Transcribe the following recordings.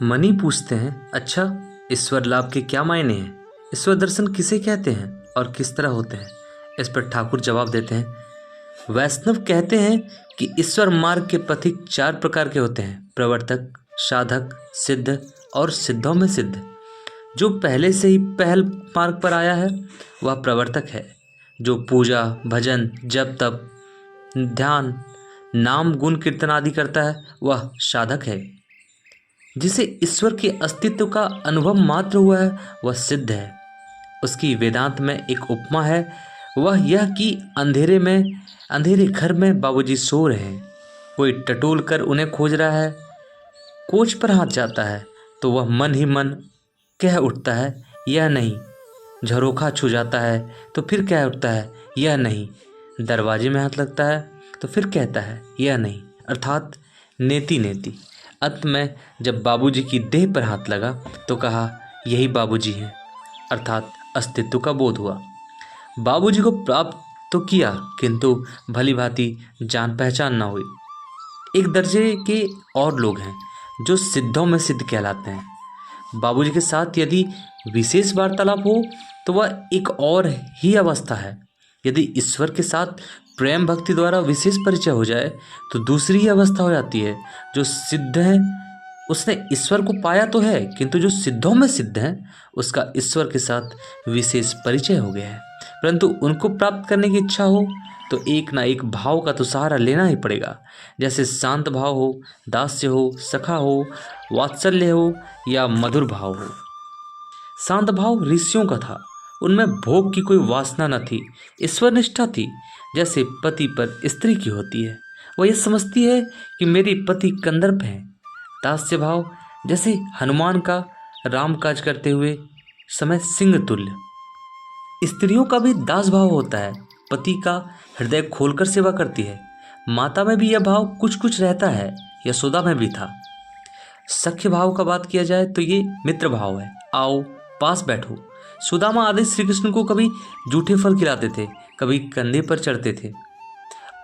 Money पूछते हैं, अच्छा ईश्वर लाभ के क्या मायने हैं? ईश्वर दर्शन किसे कहते हैं और किस तरह होते हैं? इस पर ठाकुर जवाब देते हैं, वैष्णव कहते हैं कि ईश्वर मार्ग के पथिक 4 प्रकार के होते हैं, प्रवर्तक, साधक, सिद्ध और सिद्धों में सिद्ध। जो पहले से ही पहल मार्ग पर आया है वह प्रवर्तक है। जो पूजा, भजन, जप तप, ध्यान, नाम, गुण कीर्तन आदि करता है वह साधक है। जिसे ईश्वर के अस्तित्व का अनुभव मात्र हुआ है वह सिद्ध है। उसकी वेदांत में एक उपमा है, वह यह कि अंधेरे घर में बाबूजी सो रहे हैं। कोई टटोल कर उन्हें खोज रहा है। कोच पर हाथ जाता है तो वह मन ही मन कह उठता है, यह नहीं। झरोखा छू जाता है तो फिर कह उठता है, यह नहीं। दरवाजे में हाथ लगता है तो फिर कहता है, यह नहीं। अर्थात नेति नेति। अंत में जब बाबूजी की देह पर हाथ लगा तो कहा, यही बाबूजी हैं। अर्थात अस्तित्व का बोध हुआ। बाबूजी को प्राप्त तो किया किंतु भली भांति जान पहचान ना हुई। एक दर्जे के और लोग हैं जो सिद्धों में सिद्ध कहलाते हैं। बाबूजी के साथ यदि विशेष वार्तालाप हो तो वह एक और ही अवस्था है। यदि ईश्वर के साथ प्रेम भक्ति द्वारा विशेष परिचय हो जाए तो दूसरी ही अवस्था हो जाती है। जो सिद्ध है उसने ईश्वर को पाया तो है, किंतु जो सिद्धों में सिद्ध है उसका ईश्वर के साथ विशेष परिचय हो गया है। परंतु उनको प्राप्त करने की इच्छा हो तो एक ना एक भाव का तो सहारा लेना ही पड़ेगा। जैसे शांत भाव हो, दास्य हो, सखा हो, वात्सल्य हो या मधुर भाव हो। शांत भाव ऋषियों का था, उनमें भोग की कोई वासना न थी, ईश्वर निष्ठा थी। जैसे पति पर स्त्री की होती है, वह यह समझती है कि मेरी पति कंदर्प हैं। दास्य भाव जैसे हनुमान का राम काज करते हुए समय सिंह तुल्य। स्त्रियों का भी दास भाव होता है, पति का हृदय खोलकर सेवा करती है। माता में भी यह भाव कुछ कुछ रहता है, यशोदा में भी था। सख्य भाव का बात किया जाए तो ये मित्र भाव है, आओ पास बैठो। सुदामा आदि श्री कृष्ण को कभी जूठे फल खिलाते थे, कभी कंधे पर चढ़ते थे।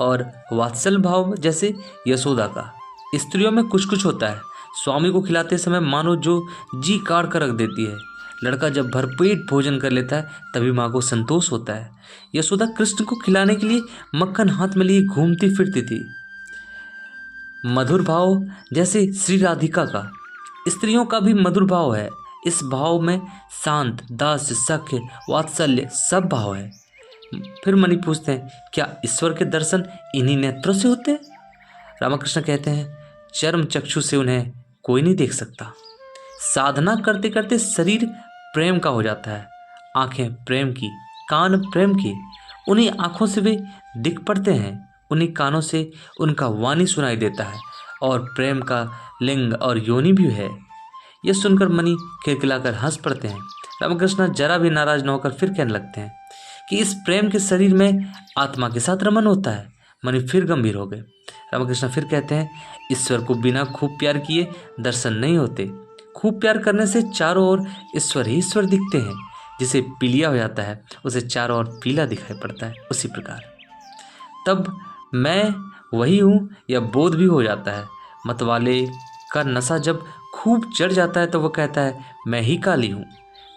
और वात्सल भाव जैसे यशोदा का। स्त्रियों में कुछ कुछ होता है, स्वामी को खिलाते समय मानो जो जी काट कर रख देती है। लड़का जब भरपेट भोजन कर लेता है तभी माँ को संतोष होता है। यशोदा कृष्ण को खिलाने के लिए मक्खन हाथ में लिए घूमती फिरती थी। मधुर भाव जैसे श्री राधिका का। स्त्रियों का भी मधुर भाव है। इस भाव में शांत, दास्य, सख्य, वात्सल्य सब भाव है। फिर मणि पूछते हैं, क्या ईश्वर के दर्शन इन्हीं नेत्रों से होते हैं? रामकृष्ण कहते हैं, चर्म चक्षु से उन्हें कोई नहीं देख सकता। साधना करते करते शरीर प्रेम का हो जाता है, आंखें प्रेम की, कान प्रेम की। उन्हीं आंखों से वे दिख पड़ते हैं, उन्हीं कानों से उनका वाणी सुनाई देता है। और प्रेम का लिंग और योनि भी है। यह सुनकर मणि खिलखिलाकर हंस पड़ते हैं। रामकृष्ण जरा भी नाराज न होकर फिर कहने लगते हैं कि इस प्रेम के शरीर में आत्मा के साथ रमन होता है। मणि फिर गंभीर हो गए। रामकृष्ण फिर कहते हैं, ईश्वर को बिना खूब प्यार किए दर्शन नहीं होते। खूब प्यार करने से चारों ओर ईश्वर ही ईश्वर दिखते हैं। जिसे पीलिया हो जाता है उसे चारों ओर पीला दिखाई पड़ता है, उसी प्रकार तब मैं वही हूँ यह बोध भी हो जाता है। मतवाले का नशा जब खूब चढ़ जाता है तो वह कहता है, मैं ही काली हूँ।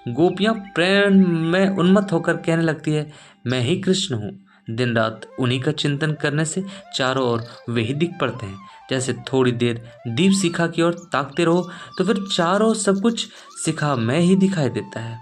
गोपियाँ प्रेम में उन्मत्त होकर कहने लगती है, मैं ही कृष्ण हूँ। दिन रात उन्हीं का चिंतन करने से चारों ओर वे ही दिख पड़ते हैं। जैसे थोड़ी देर दीप शिखा की ओर ताकते रहो तो फिर चारों सब कुछ शिखा में ही दिखाई देता है।